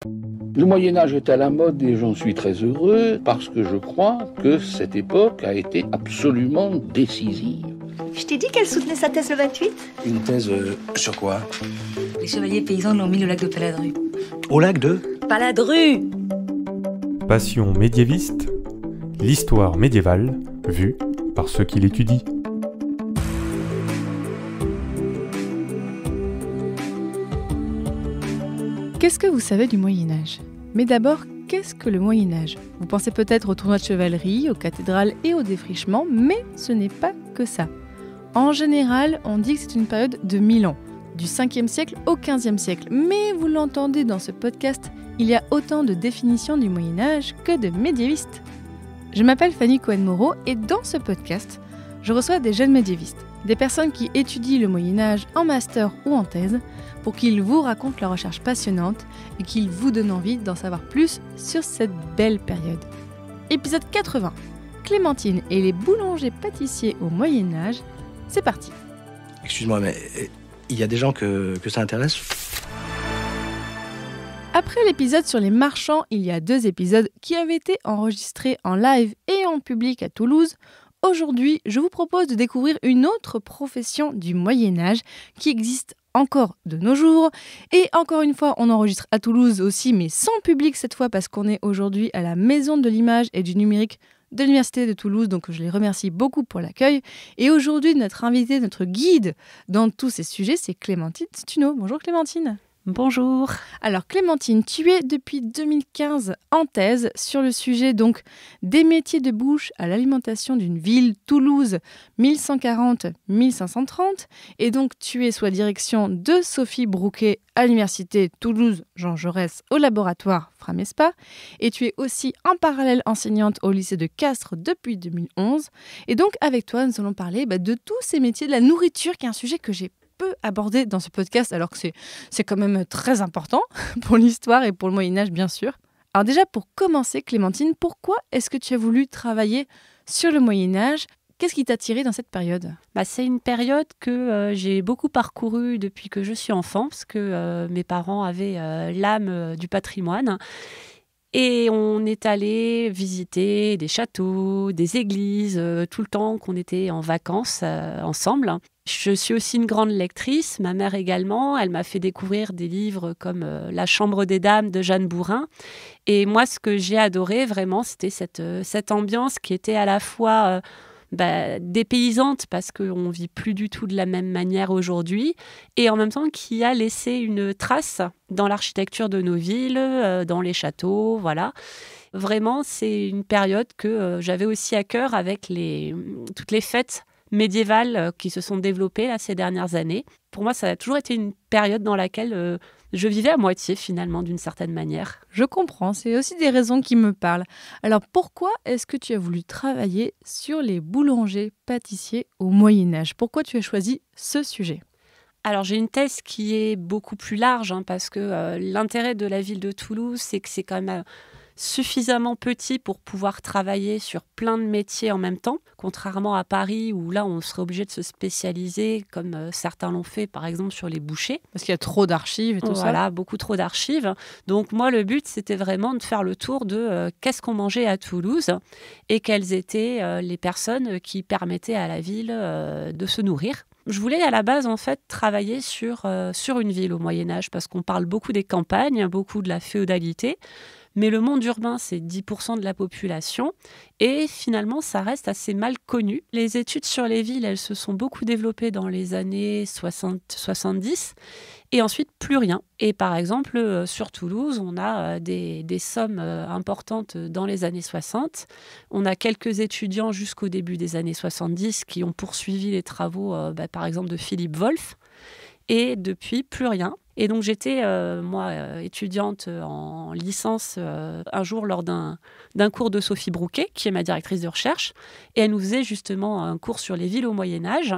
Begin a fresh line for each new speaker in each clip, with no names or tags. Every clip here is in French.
Le Moyen-Âge est à la mode et j'en suis très heureux parce que je crois que cette époque a été absolument décisive.
Je t'ai dit qu'elle soutenait sa thèse le 28 ?
Une thèse sur quoi ?
Les chevaliers paysans l'ont mis au lac de Paladru.
Au lac de
Paladru !
Passion médiéviste, l'histoire médiévale vue par ceux qui l'étudient.
Qu'est-ce que vous savez du Moyen-Âge ? Mais d'abord, qu'est-ce que le Moyen-Âge ? Vous pensez peut-être aux tournois de chevalerie, aux cathédrales et aux défrichements, mais ce n'est pas que ça. En général, on dit que c'est une période de 1000 ans, du 5e siècle au 15e siècle. Mais vous l'entendez dans ce podcast, il y a autant de définitions du Moyen-Âge que de médiévistes. Je m'appelle Fanny Cohen-Moreau et dans ce podcast, je reçois des jeunes médiévistes, des personnes qui étudient le Moyen-Âge en master ou en thèse, pour qu'ils vous racontent leurs recherches passionnantes et qu'ils vous donnent envie d'en savoir plus sur cette belle période. Épisode 80, Clémentine et les boulangers-pâtissiers au Moyen-Âge, c'est parti.
Excuse-moi, mais il y a des gens que ça intéresse ?
Après l'épisode sur les marchands, il y a 2 épisodes qui avaient été enregistrés en live et en public à Toulouse. Aujourd'hui, je vous propose de découvrir une autre profession du Moyen-Âge qui existe encore de nos jours. Et encore une fois, on enregistre à Toulouse aussi, mais sans public cette fois parce qu'on est aujourd'hui à la Maison de l'Image et du Numérique de l'Université de Toulouse, donc je les remercie beaucoup pour l'accueil. Et aujourd'hui, notre invitée, notre guide dans tous ces sujets, c'est Clémentine Stuneau. Bonjour Clémentine.
Bonjour.
Alors Clémentine, tu es depuis 2015 en thèse sur le sujet donc des métiers de bouche à l'alimentation d'une ville, Toulouse, 1140-1530. Et donc tu es sous la direction de Sophie Brouquet à l'Université Toulouse Jean Jaurès au laboratoire Framespa. Et tu es aussi en parallèle enseignante au lycée de Castres depuis 2011. Et donc avec toi, nous allons parler de tous ces métiers de la nourriture, qui est un sujet que j'ai peu abordé dans ce podcast, alors que c'est quand même très important pour l'histoire et pour le Moyen-Âge, bien sûr. Alors déjà, pour commencer, Clémentine, pourquoi est-ce que tu as voulu travailler sur le Moyen-Âge ? Qu'est-ce qui t'a attiré dans cette période ?
C'est une période que j'ai beaucoup parcourue depuis que je suis enfant, parce que mes parents avaient l'âme du patrimoine. Et on est allé visiter des châteaux, des églises, tout le temps qu'on était en vacances ensemble. Je suis aussi une grande lectrice, ma mère également. Elle m'a fait découvrir des livres comme La Chambre des Dames de Jeanne Bourrin. Et moi, ce que j'ai adoré vraiment, c'était cette ambiance qui était à la fois dépaysante, parce qu'on ne vit plus du tout de la même manière aujourd'hui, et en même temps qui a laissé une trace dans l'architecture de nos villes, dans les châteaux, voilà. Vraiment, c'est une période que j'avais aussi à cœur avec toutes les fêtes médiévales qui se sont développées là, ces dernières années. Pour moi, ça a toujours été une période dans laquelle je vivais à moitié, finalement, d'une certaine manière.
Je comprends, c'est aussi des raisons qui me parlent. Alors, pourquoi est-ce que tu as voulu travailler sur les boulangers-pâtissiers au Moyen-Âge ? Pourquoi tu as choisi ce sujet ?
Alors, j'ai une thèse qui est beaucoup plus large, parce que l'intérêt de la ville de Toulouse, c'est que c'est quand même suffisamment petit pour pouvoir travailler sur plein de métiers en même temps, contrairement à Paris où là on serait obligé de se spécialiser comme certains l'ont fait par exemple sur les bouchers.
Parce qu'il y a trop d'archives et tout ça.
Voilà, beaucoup trop d'archives. Donc moi le but c'était vraiment de faire le tour de qu'est-ce qu'on mangeait à Toulouse et quelles étaient les personnes qui permettaient à la ville de se nourrir. Je voulais à la base en fait travailler sur une ville au Moyen-Âge parce qu'on parle beaucoup des campagnes, beaucoup de la féodalité. Mais le monde urbain, c'est 10% de la population et finalement, ça reste assez mal connu. Les études sur les villes, elles se sont beaucoup développées dans les années 60-70 et ensuite plus rien. Et par exemple, sur Toulouse, on a des sommes importantes dans les années 60. On a quelques étudiants jusqu'au début des années 70 qui ont poursuivi les travaux, par exemple, de Philippe Wolff. Et depuis, plus rien. Et donc j'étais, étudiante en licence un jour lors d'un cours de Sophie Brouquet, qui est ma directrice de recherche. Et elle nous faisait justement un cours sur les villes au Moyen-Âge.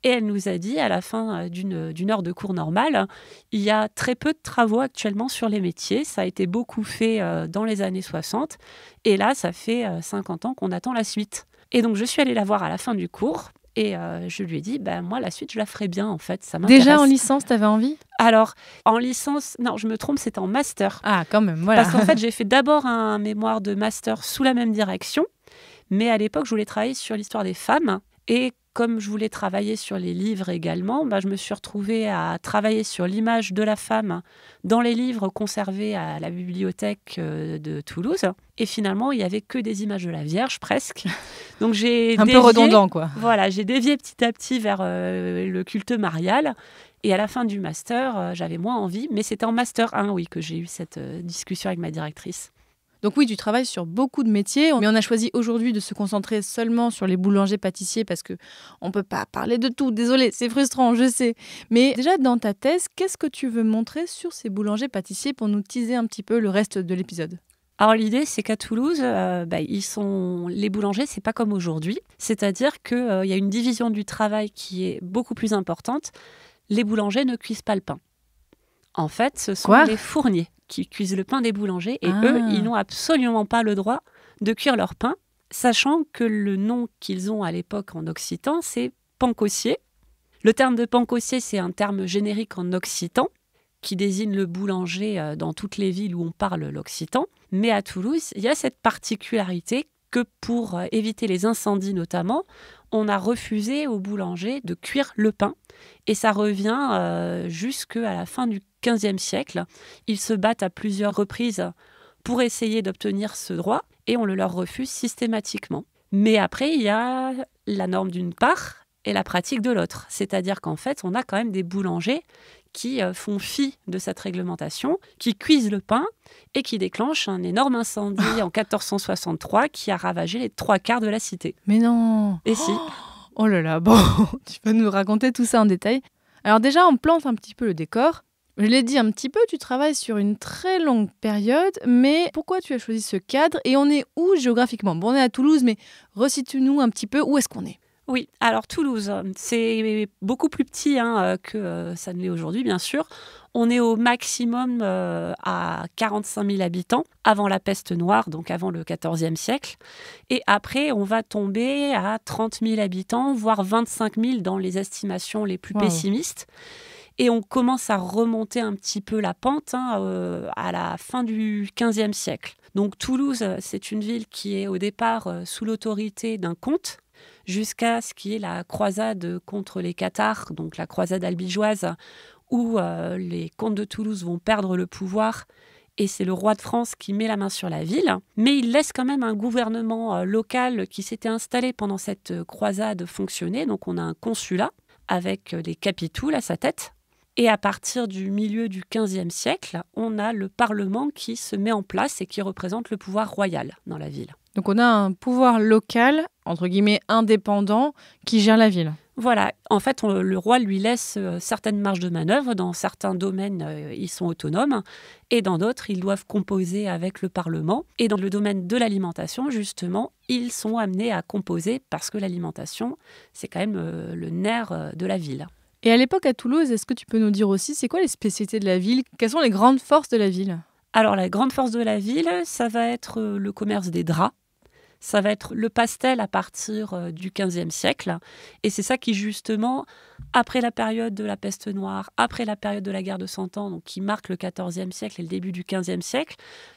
Et elle nous a dit, à la fin d'une heure de cours normale, il y a très peu de travaux actuellement sur les métiers. Ça a été beaucoup fait dans les années 60. Et là, ça fait 50 ans qu'on attend la suite. Et donc je suis allée la voir à la fin du cours. Et je lui ai dit, moi, la suite, je la ferais bien, en fait. Ça m'intéresse.
Déjà en licence, tu avais envie ?
Alors, en licence, non, je me trompe, c'était en master.
Ah, quand même, voilà.
Parce qu'en fait, j'ai fait d'abord un mémoire de master sous la même direction, mais à l'époque, je voulais travailler sur l'histoire des femmes. Et comme je voulais travailler sur les livres également, je me suis retrouvée à travailler sur l'image de la femme dans les livres conservés à la bibliothèque de Toulouse. Et finalement, il n'y avait que des images de la Vierge, presque. Donc j'ai
un peu redondant, quoi.
Voilà, j'ai dévié petit à petit vers le culte marial. Et à la fin du master, j'avais moins envie. Mais c'était en master 1, oui, que j'ai eu cette discussion avec ma directrice.
Donc oui, tu travailles sur beaucoup de métiers, mais on a choisi aujourd'hui de se concentrer seulement sur les boulangers-pâtissiers parce qu'on ne peut pas parler de tout. Désolée, c'est frustrant, je sais. Mais déjà, dans ta thèse, qu'est-ce que tu veux montrer sur ces boulangers-pâtissiers pour nous teaser un petit peu le reste de l'épisode ?
Alors l'idée, c'est qu'à Toulouse, les boulangers, c'est pas comme aujourd'hui. C'est-à-dire qu'il y a une division du travail qui est beaucoup plus importante. Les boulangers ne cuisent pas le pain. En fait, ce sont les fourniers qui cuisent le pain des boulangers et eux, ils n'ont absolument pas le droit de cuire leur pain, sachant que le nom qu'ils ont à l'époque en occitan, c'est pancossier. Le terme de pancossier, c'est un terme générique en occitan qui désigne le boulanger dans toutes les villes où on parle l'occitan. Mais à Toulouse, il y a cette particularité que pour éviter les incendies notamment, on a refusé aux boulangers de cuire le pain. Et ça revient jusqu'à la fin du XVe siècle. Ils se battent à plusieurs reprises pour essayer d'obtenir ce droit et on le leur refuse systématiquement. Mais après, il y a la norme d'une part et la pratique de l'autre. C'est-à-dire qu'en fait, on a quand même des boulangers qui font fi de cette réglementation, qui cuisent le pain et qui déclenchent un énorme incendie en 1463 qui a ravagé les 3/4 de la cité.
Mais non!
Et si.
Oh là là, bon, tu vas nous raconter tout ça en détail. Alors déjà, on plante un petit peu le décor. Je l'ai dit un petit peu, tu travailles sur une très longue période, mais pourquoi tu as choisi ce cadre et on est où géographiquement ? Bon, on est à Toulouse, mais resitue-nous un petit peu, où est-ce qu'on est ?
Oui, alors Toulouse, c'est beaucoup plus petit que ça ne l'est aujourd'hui, bien sûr. On est au maximum à 45 000 habitants avant la peste noire, donc avant le XIVe siècle. Et après, on va tomber à 30 000 habitants, voire 25 000 dans les estimations les plus pessimistes. Et on commence à remonter un petit peu la pente à la fin du XVe siècle. Donc Toulouse, c'est une ville qui est au départ sous l'autorité d'un comte, jusqu'à ce qui est la croisade contre les Cathares, donc la croisade albigeoise, où les comtes de Toulouse vont perdre le pouvoir et c'est le roi de France qui met la main sur la ville. Mais il laisse quand même un gouvernement local qui s'était installé pendant cette croisade fonctionner. Donc on a un consulat avec des capitouls à sa tête. Et à partir du milieu du XVe siècle, on a le Parlement qui se met en place et qui représente le pouvoir royal dans la ville.
Donc on a un pouvoir local, entre guillemets indépendant, qui gère la ville.
Voilà, en fait, le roi lui laisse certaines marges de manœuvre. Dans certains domaines, ils sont autonomes et dans d'autres, ils doivent composer avec le Parlement. Et dans le domaine de l'alimentation, justement, ils sont amenés à composer parce que l'alimentation, c'est quand même le nerf de la ville.
Et à l'époque, à Toulouse, est-ce que tu peux nous dire aussi, c'est quoi les spécialités de la ville ? Quelles sont les grandes forces de la ville ?
Alors, la grande force de la ville, ça va être le commerce des draps. Ça va être le pastel à partir du XVe siècle. Et c'est ça qui, justement, après la période de la peste noire, après la période de la guerre de 100 ans, donc qui marque le XIVe siècle et le début du XVe siècle,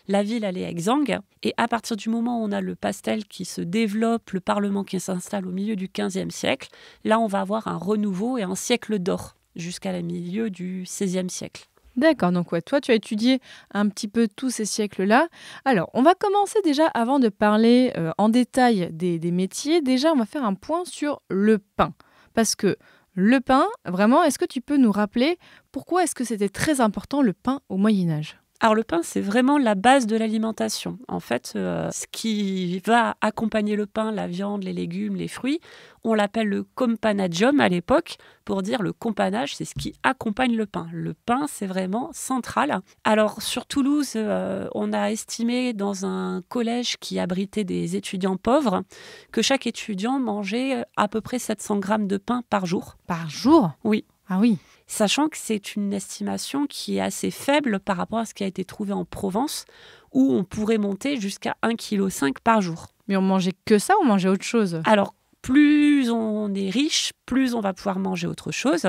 la ville, elle est exsangue. Et à partir du moment où on a le pastel qui se développe, le Parlement qui s'installe au milieu du XVe siècle, là, on va avoir un renouveau et un siècle d'or jusqu'à le milieu du XVIe siècle.
D'accord, donc toi tu as étudié un petit peu tous ces siècles-là. Alors, on va commencer déjà, avant de parler en détail des métiers, déjà on va faire un point sur le pain. Parce que le pain, vraiment, est-ce que tu peux nous rappeler pourquoi est-ce que c'était très important le pain au Moyen-Âge ?
Alors le pain, c'est vraiment la base de l'alimentation. En fait, ce qui va accompagner le pain, la viande, les légumes, les fruits, on l'appelle le companagium à l'époque, pour dire le companage, c'est ce qui accompagne le pain. Le pain, c'est vraiment central. Alors sur Toulouse, on a estimé dans un collège qui abritait des étudiants pauvres que chaque étudiant mangeait à peu près 700 grammes de pain par jour.
Par jour ?
Oui.
Ah oui.
Sachant que c'est une estimation qui est assez faible par rapport à ce qui a été trouvé en Provence, où on pourrait monter jusqu'à 1,5 kg par jour.
Mais on mangeait que ça ou on mangeait autre chose ?
Alors, plus on est riche, plus on va pouvoir manger autre chose.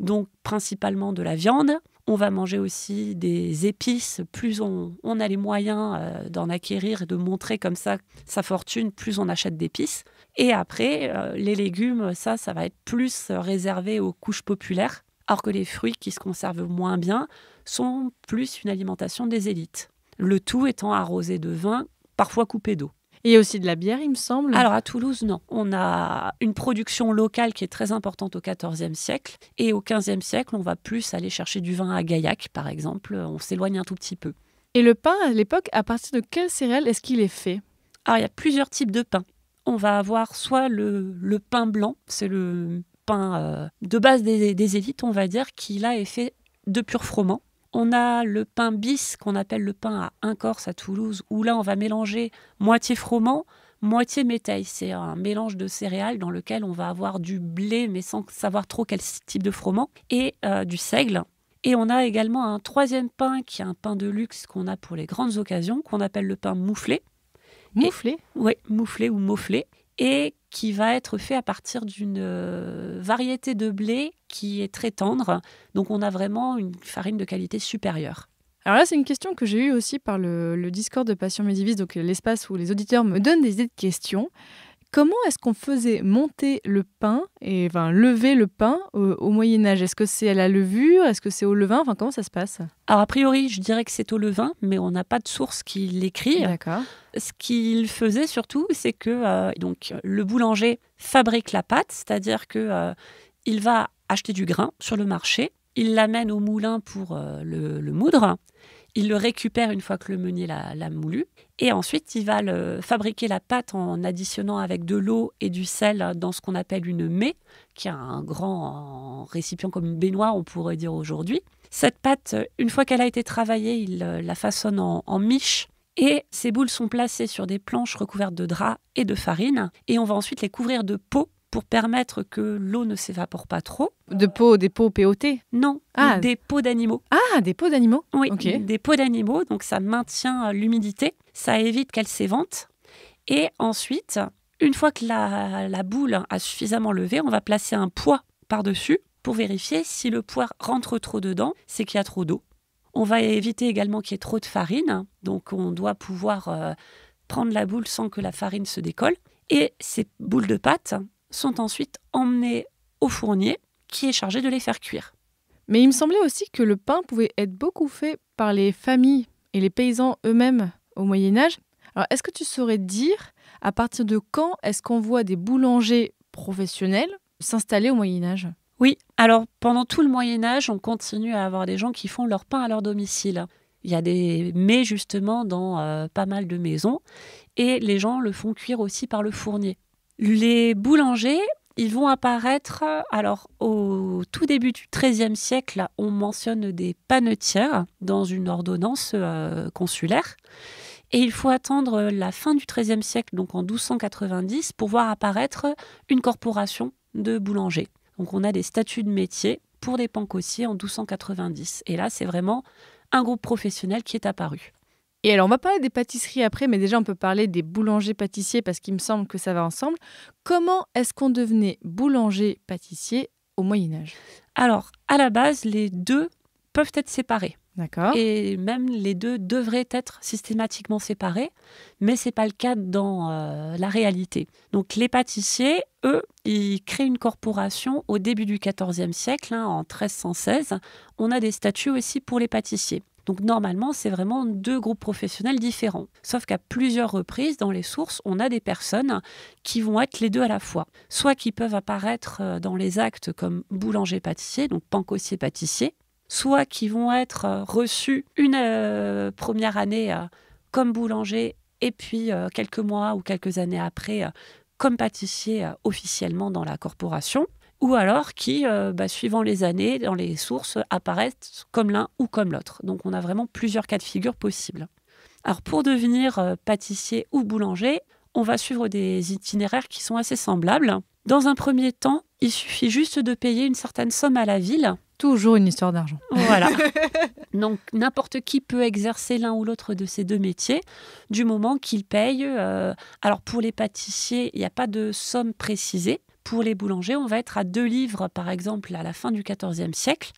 donc principalement de la viande. On va manger aussi des épices. Plus on a les moyens d'en acquérir et de montrer comme ça sa fortune, plus on achète d'épices. Et après, les légumes, ça va être plus réservé aux couches populaires, alors que les fruits qui se conservent moins bien sont plus une alimentation des élites. Le tout étant arrosé de vin, parfois coupé d'eau.
Et il y a aussi de la bière, il me semble.
Alors à Toulouse, non. On a une production locale qui est très importante au XIVe siècle. Et au XVe siècle, on va plus aller chercher du vin à Gaillac, par exemple. On s'éloigne un tout petit peu.
Et le pain, à l'époque, à partir de quelle céréale est-ce qu'il est fait?
Alors il y a plusieurs types de pain. On va avoir soit le pain blanc, c'est le pain de base des élites, on va dire, qui là est fait de pur froment. On a le pain bis qu'on appelle le pain à Incorse à Toulouse, où là on va mélanger moitié froment, moitié métail. C'est un mélange de céréales dans lequel on va avoir du blé, mais sans savoir trop quel type de froment, et du seigle. Et on a également un troisième pain qui est un pain de luxe qu'on a pour les grandes occasions, qu'on appelle le pain mouflé.
Mouflé?
Oui, mouflé ou mouflé. Et qui va être fait à partir d'une variété de blé qui est très tendre. Donc on a vraiment une farine de qualité supérieure.
Alors là, c'est une question que j'ai eue aussi par le Discord de Passion Médiéviste, donc l'espace où les auditeurs me donnent des idées de questions. Comment est-ce qu'on faisait monter le pain, et lever le pain au Moyen-Âge? Est-ce que c'est à la levure? Est-ce que c'est au levain? Comment ça se passe?
Alors a priori, je dirais que c'est au levain, mais on n'a pas de source qui l'écrit.
D'accord.
Ce qu'il faisait surtout, c'est que donc, le boulanger fabrique la pâte, c'est-à-dire qu'il va acheter du grain sur le marché, il l'amène au moulin pour le moudre, il le récupère une fois que le meunier l'a moulu, et ensuite il va fabriquer la pâte en additionnant avec de l'eau et du sel dans ce qu'on appelle une mée, qui est un grand récipient comme une baignoire, on pourrait dire aujourd'hui. Cette pâte, une fois qu'elle a été travaillée, il la façonne en miche, et ces boules sont placées sur des planches recouvertes de drap et de farine, et on va ensuite les couvrir de peau pour permettre que l'eau ne s'évapore pas trop.
Des pots POT?
Non, des peaux d'animaux.
Ah, des pots d'animaux?
Oui,
okay.
Des peaux d'animaux, donc ça maintient l'humidité, ça évite qu'elle s'évente. Et ensuite, une fois que la boule a suffisamment levé, on va placer un poids par-dessus pour vérifier si le poids rentre trop dedans, c'est qu'il y a trop d'eau. On va éviter également qu'il y ait trop de farine, donc on doit pouvoir prendre la boule sans que la farine se décolle. Et ces boules de pâte sont ensuite emmenées au fournier qui est chargé de les faire cuire.
Mais il me semblait aussi que le pain pouvait être beaucoup fait par les familles et les paysans eux-mêmes au Moyen-Âge. Alors, est-ce que tu saurais dire à partir de quand est-ce qu'on voit des boulangers professionnels s'installer au Moyen-Âge?
Oui, alors pendant tout le Moyen-Âge, on continue à avoir des gens qui font leur pain à leur domicile. Il y a des mets justement dans pas mal de maisons et les gens le font cuire aussi par le fournier. Les boulangers, ils vont apparaître, alors au tout début du XIIIe siècle, on mentionne des panetières dans une ordonnance consulaire. Et il faut attendre la fin du XIIIe siècle, donc en 1290, pour voir apparaître une corporation de boulangers. Donc on a des statuts de métier pour des pancossiers en 1290. Et là, c'est vraiment un groupe professionnel qui est apparu.
Et alors, on va parler des pâtisseries après, mais déjà, on peut parler des boulangers-pâtissiers parce qu'il me semble que ça va ensemble. Comment est-ce qu'on devenait boulanger-pâtissier au Moyen-Âge? Alors,
à la base, les deux peuvent être séparés.
D'accord.
Et même les deux devraient être systématiquement séparés, mais ce n'est pas le cas dans la réalité. Donc, les pâtissiers, eux, ils créent une corporation au début du XIVe siècle, en 1316. On a des statuts aussi pour les pâtissiers. Donc normalement, c'est vraiment deux groupes professionnels différents. Sauf qu'à plusieurs reprises, dans les sources, on a des personnes qui vont être les deux à la fois. Soit qui peuvent apparaître dans les actes comme boulanger-pâtissier, donc pancossier-pâtissier, soit qui vont être reçus une première année comme boulanger et puis quelques mois ou quelques années après comme pâtissier officiellement dans la corporation. Ou alors qui, suivant les années, dans les sources, apparaissent comme l'un ou comme l'autre. Donc on a vraiment plusieurs cas de figure possibles. Alors pour devenir pâtissier ou boulanger, on va suivre des itinéraires qui sont assez semblables. Dans un premier temps, il suffit juste de payer une certaine somme à la ville.
Toujours une histoire d'argent.
Voilà. Donc n'importe qui peut exercer l'un ou l'autre de ces deux métiers du moment qu'il paye. Alors pour les pâtissiers, il n'y a pas de somme précisée. Pour les boulangers, on va être à 2 livres, par exemple, à la fin du XIVe siècle,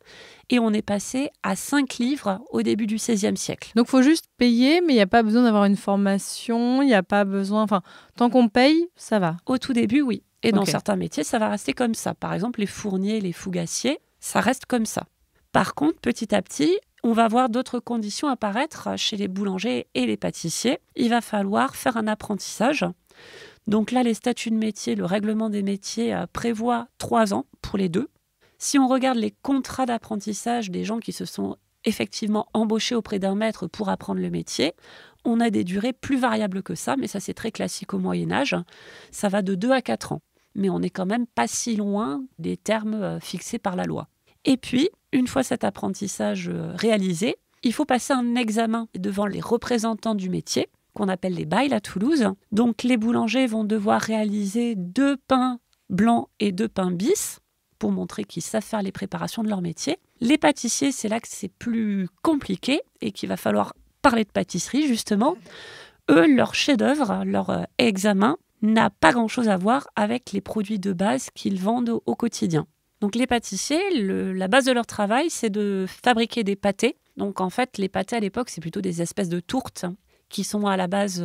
et on est passé à 5 livres au début du XVIe siècle.
Donc, il faut juste payer, mais il n'y a pas besoin d'avoir une formation, il n'y a pas besoin... Enfin, tant qu'on paye, ça va.
Au tout début, oui. Et dans
Ok.
certains métiers, ça va rester comme ça. Par exemple, les fourniers, les fougassiers, ça reste comme ça. Par contre, petit à petit, on va voir d'autres conditions apparaître chez les boulangers et les pâtissiers. Il va falloir faire un apprentissage. Donc là, les statuts de métier, le règlement des métiers prévoit 3 ans pour les deux. Si on regarde les contrats d'apprentissage des gens qui se sont effectivement embauchés auprès d'un maître pour apprendre le métier, on a des durées plus variables que ça, mais ça c'est très classique au Moyen-Âge. Ça va de 2 à 4 ans. Mais on n'est quand même pas si loin des termes fixés par la loi. Et puis, une fois cet apprentissage réalisé, il faut passer un examen devant les représentants du métier, qu'on appelle les bails à Toulouse. Donc, les boulangers vont devoir réaliser 2 pains blancs et 2 pains bis pour montrer qu'ils savent faire les préparations de leur métier. Les pâtissiers, c'est là que c'est plus compliqué et qu'il va falloir parler de pâtisserie, justement. Eux, leur chef-d'œuvre, leur examen, n'a pas grand-chose à voir avec les produits de base qu'ils vendent au quotidien. Donc les pâtissiers, la base de leur travail, c'est de fabriquer des pâtés. Donc en fait, les pâtés à l'époque, c'est plutôt des espèces de tourtes qui sont à la base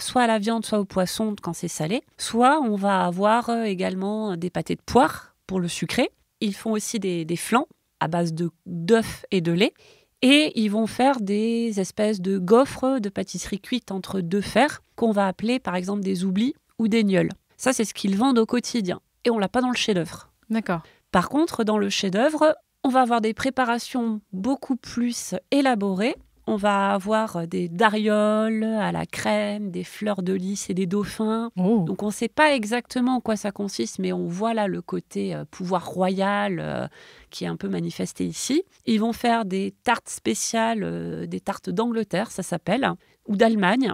soit à la viande, soit au poisson quand c'est salé. Soit on va avoir également des pâtés de poire pour le sucré. Ils font aussi des flans à base d'œufs et de lait. Et ils vont faire des espèces de gaufres de pâtisserie cuite entre 2 fers qu'on va appeler par exemple des oublis ou des gnôles. Ça, c'est ce qu'ils vendent au quotidien. Et on ne l'a pas dans le chef-d'œuvre.
D'accord.
Par contre, dans le chef-d'œuvre, on va avoir des préparations beaucoup plus élaborées. On va avoir des darioles à la crème, des fleurs de lys et des dauphins.
Oh.
Donc on ne sait pas exactement en quoi ça consiste, mais on voit là le côté pouvoir royal qui est un peu manifesté ici. Ils vont faire des tartes spéciales, des tartes d'Angleterre, ça s'appelle, ou d'Allemagne.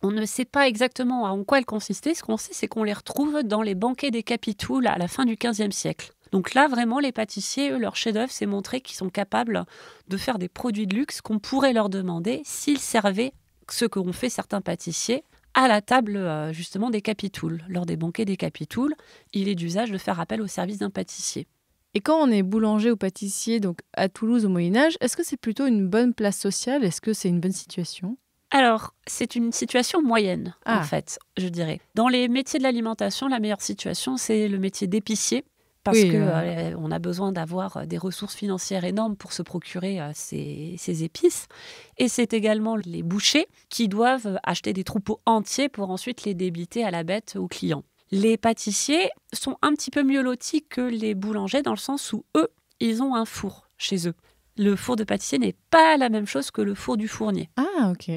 On ne sait pas exactement en quoi elles consistaient. Ce qu'on sait, c'est qu'on les retrouve dans les banquets des Capitouls à la fin du XVe siècle. Donc là, vraiment, les pâtissiers, eux, leur chef-d'œuvre, c'est montrer qu'ils sont capables de faire des produits de luxe qu'on pourrait leur demander s'ils servaient ce qu'ont fait certains pâtissiers à la table, justement, des Capitouls. Lors des banquets des Capitouls, il est d'usage de faire appel au service d'un pâtissier.
Et quand on est boulanger ou pâtissier, donc à Toulouse au Moyen-Âge, est-ce que c'est plutôt une bonne place sociale? Est-ce que c'est une bonne situation?
Alors, c'est une situation moyenne,
Ah.
en fait, je dirais. Dans les métiers de l'alimentation, la meilleure situation, c'est le métier d'épicier. Parce
Oui,
qu'on a besoin d'avoir des ressources financières énormes pour se procurer ces épices. Et c'est également les bouchers qui doivent acheter des troupeaux entiers pour ensuite les débiter à la bête aux clients. Les pâtissiers sont un petit peu mieux lotis que les boulangers dans le sens où eux, ils ont un four chez eux. Le four de pâtissier n'est pas la même chose que le four du fournier.
Ah, ok.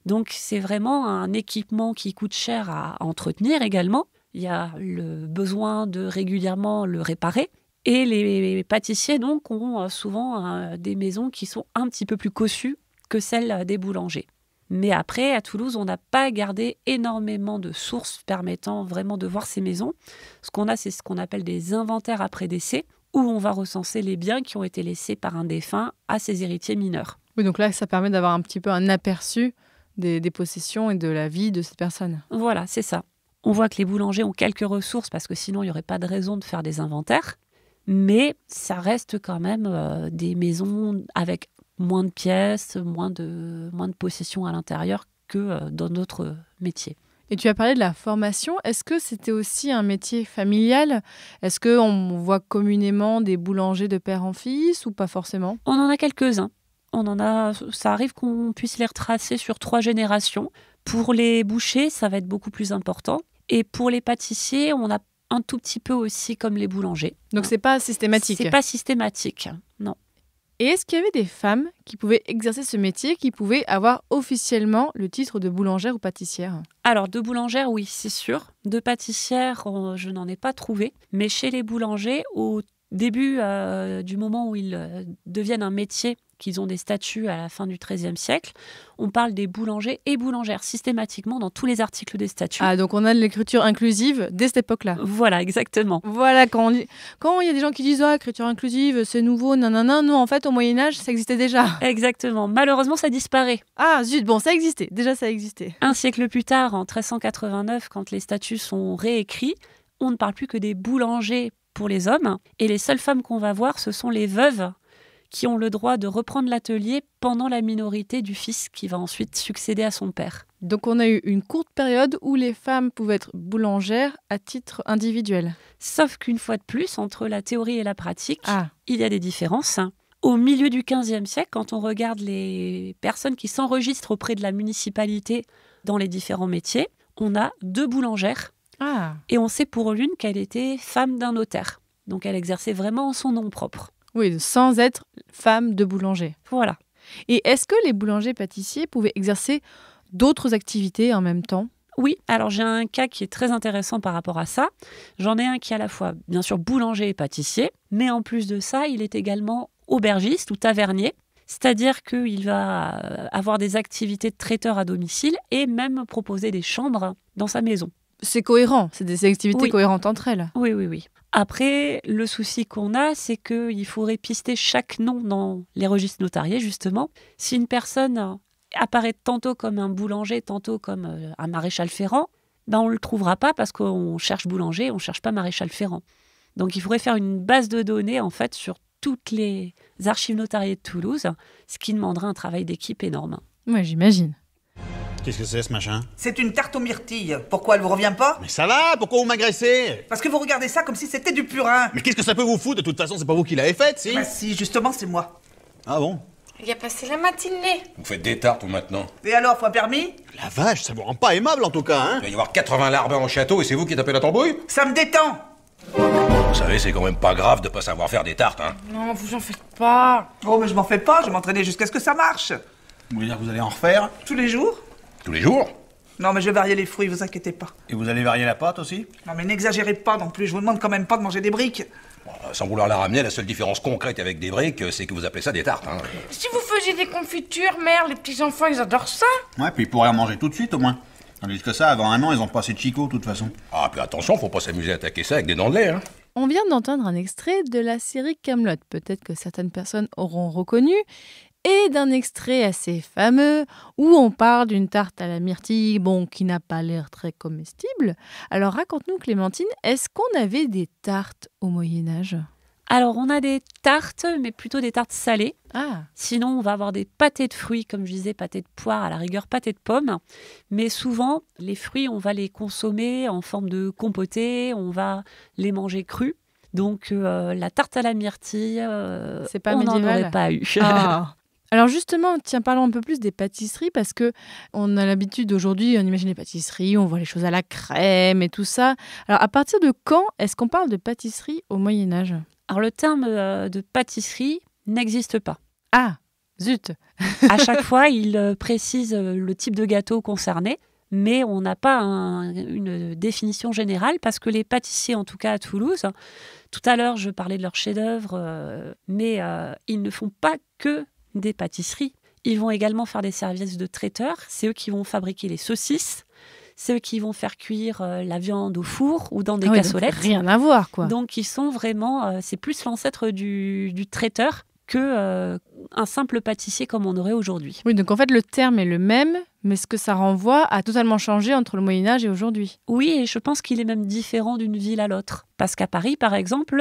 Donc c'est vraiment un équipement qui coûte cher à entretenir également. Il y a le besoin de régulièrement le réparer. Et les pâtissiers, donc, ont souvent des maisons qui sont un petit peu plus cossues que celles des boulangers. Mais après, à Toulouse, on n'a pas gardé énormément de sources permettant vraiment de voir ces maisons. Ce qu'on a, c'est ce qu'on appelle des inventaires après décès, où on va recenser les biens qui ont été laissés par un défunt à ses héritiers mineurs.
Oui, donc là, ça permet d'avoir un petit peu un aperçu des possessions et de la vie de cette personne.
Voilà, c'est ça. On voit que les boulangers ont quelques ressources parce que sinon, il n'y aurait pas de raison de faire des inventaires. Mais ça reste quand même des maisons avec moins de pièces, moins de possessions à l'intérieur que dans d'autres métiers.
Et tu as parlé de la formation. Est-ce que c'était aussi un métier familial? Est-ce qu'on voit communément des boulangers de père en fils ou pas forcément?
On en a quelques-uns. Ça arrive qu'on puisse les retracer sur 3 générations. Pour les bouchers, ça va être beaucoup plus important. Et pour les pâtissiers, on a un tout petit peu aussi comme les boulangers.
Donc c'est pas systématique.
C'est pas systématique, non.
Et est-ce qu'il y avait des femmes qui pouvaient exercer ce métier, qui pouvaient avoir officiellement le titre de boulangère ou pâtissière?
Alors, de boulangère, oui, c'est sûr. De pâtissière, je n'en ai pas trouvé. Mais chez les boulangers, au début du moment où ils deviennent un métier, qu'ils ont des statuts à la fin du XIIIe siècle, on parle des boulangers et boulangères systématiquement dans tous les articles des statuts.
Ah, donc on a de l'écriture inclusive dès cette époque-là.
Voilà, exactement.
Voilà, quand il y a des gens qui disent « Ah, écriture inclusive, c'est nouveau, nanana », non, en fait, au Moyen-Âge, ça existait déjà.
Exactement. Malheureusement, ça disparaît.
Ah, zut, bon, ça existait. Déjà, ça existait.
Un siècle plus tard, en 1389, quand les statuts sont réécrits, on ne parle plus que des boulangers pour les hommes. Et les seules femmes qu'on va voir, ce sont les veuves qui ont le droit de reprendre l'atelier pendant la minorité du fils qui va ensuite succéder à son père.
Donc on a eu une courte période où les femmes pouvaient être boulangères à titre individuel.
Sauf qu'une fois de plus, entre la théorie et la pratique, il y a des différences. Au milieu du XVe siècle, quand on regarde les personnes qui s'enregistrent auprès de la municipalité dans les différents métiers, on a 2 boulangères. Et on sait pour l'une qu'elle était femme d'un notaire. Donc elle exerçait vraiment en son nom propre.
Oui, sans être femme de boulanger.
Voilà.
Et est-ce que les boulangers-pâtissiers pouvaient exercer d'autres activités en même temps ?
Oui, alors j'ai un cas qui est très intéressant par rapport à ça. J'en ai un qui est à la fois, bien sûr, boulanger et pâtissier, mais en plus de ça, il est également aubergiste ou tavernier. C'est-à-dire qu'il va avoir des activités de traiteur à domicile et même proposer des chambres dans sa maison.
C'est cohérent, c'est des activités cohérentes entre elles.
Oui. Après, le souci qu'on a, c'est qu'il faudrait pister chaque nom dans les registres notariés, justement. Si une personne apparaît tantôt comme un boulanger, tantôt comme un maréchal ferrant, on ne le trouvera pas parce qu'on cherche boulanger, on ne cherche pas maréchal ferrant. Donc il faudrait faire une base de données, en fait, sur toutes les archives notariées de Toulouse, ce qui demanderait un travail d'équipe énorme.
Ouais, j'imagine.
Qu'est-ce que c'est ce machin ?
C'est une tarte aux myrtilles. Pourquoi elle vous revient pas ?
Mais ça va, pourquoi vous m'agressez ?
Parce que vous regardez ça comme si c'était du purin.
Mais qu'est-ce que ça peut vous foutre ? De toute façon, c'est pas vous qui l'avez faite, si ?
Bah si, justement, c'est moi.
Ah bon ?
Il a passé la matinée.
Vous faites des tartes ou maintenant ?
Et alors, faut un permis ?
La vache, ça vous rend pas aimable en tout cas, hein ?
Il va y avoir 80 larbins au château et c'est vous qui tapez la tambouille ?
Ça me détend.
Vous savez, c'est quand même pas grave de pas savoir faire des tartes, hein ?
Non, vous en faites pas.
Oh, mais je m'en fais pas, je vais m'entraîner jusqu'à ce que ça marche.
Vous voulez dire que vous allez en refaire ?
Tous les jours ?
Tous les jours ?
Non, mais je vais varier les fruits, vous inquiétez pas.
Et vous allez varier la pâte aussi ?
Non, mais n'exagérez pas non plus, je vous demande quand même pas de manger des briques.
Sans vouloir la ramener, la seule différence concrète avec des briques, c'est que vous appelez ça des tartes, hein.
Si vous faisiez des confitures, mère, les petits-enfants, ils adorent ça.
Ouais, puis ils pourraient en manger tout de suite au moins. Tandis que ça, avant 1 an, ils ont passé de Chico de toute façon.
Ah, puis attention, faut pas s'amuser à attaquer ça avec des dents de lait, hein.
On vient d'entendre un extrait de la série Kaamelott, peut-être que certaines personnes auront reconnu, et d'un extrait assez fameux où on parle d'une tarte à la myrtille, qui n'a pas l'air très comestible. Alors raconte-nous Clémentine, est-ce qu'on avait des tartes au Moyen-Âge ?
Alors on a des tartes, mais plutôt des tartes salées. Sinon on va avoir des pâtés de fruits, comme je disais, pâtés de poire, à la rigueur pâtés de pommes. Mais souvent, les fruits, on va les consommer en forme de compoté, on va les manger crus. Donc la tarte à la myrtille,
c'est pas
on n'en
médiéval.
aurait pas eu.
Alors justement, parlons un peu plus des pâtisseries parce que on a l'habitude aujourd'hui, on imagine les pâtisseries, on voit les choses à la crème et tout ça. Alors à partir de quand est-ce qu'on parle de pâtisserie au Moyen-Âge ?
Alors le terme de pâtisserie n'existe pas.
Ah, zut.
À chaque fois, il précise le type de gâteau concerné, mais on n'a pas une définition générale parce que les pâtissiers, en tout cas à Toulouse, tout à l'heure je parlais de leur chef-d'œuvre, mais ils ne font pas que des pâtisseries. Ils vont également faire des services de traiteurs. C'est eux qui vont fabriquer les saucisses. C'est eux qui vont faire cuire la viande au four ou dans des cassolettes.
Rien à voir, quoi.
Donc, ils sont vraiment... c'est plus l'ancêtre du traiteur que un simple pâtissier comme on aurait aujourd'hui.
Oui, donc en fait, le terme est le même, mais ce que ça renvoie a totalement changé entre le Moyen-Âge et aujourd'hui.
Oui, et je pense qu'il est même différent d'une ville à l'autre. Parce qu'à Paris, par exemple,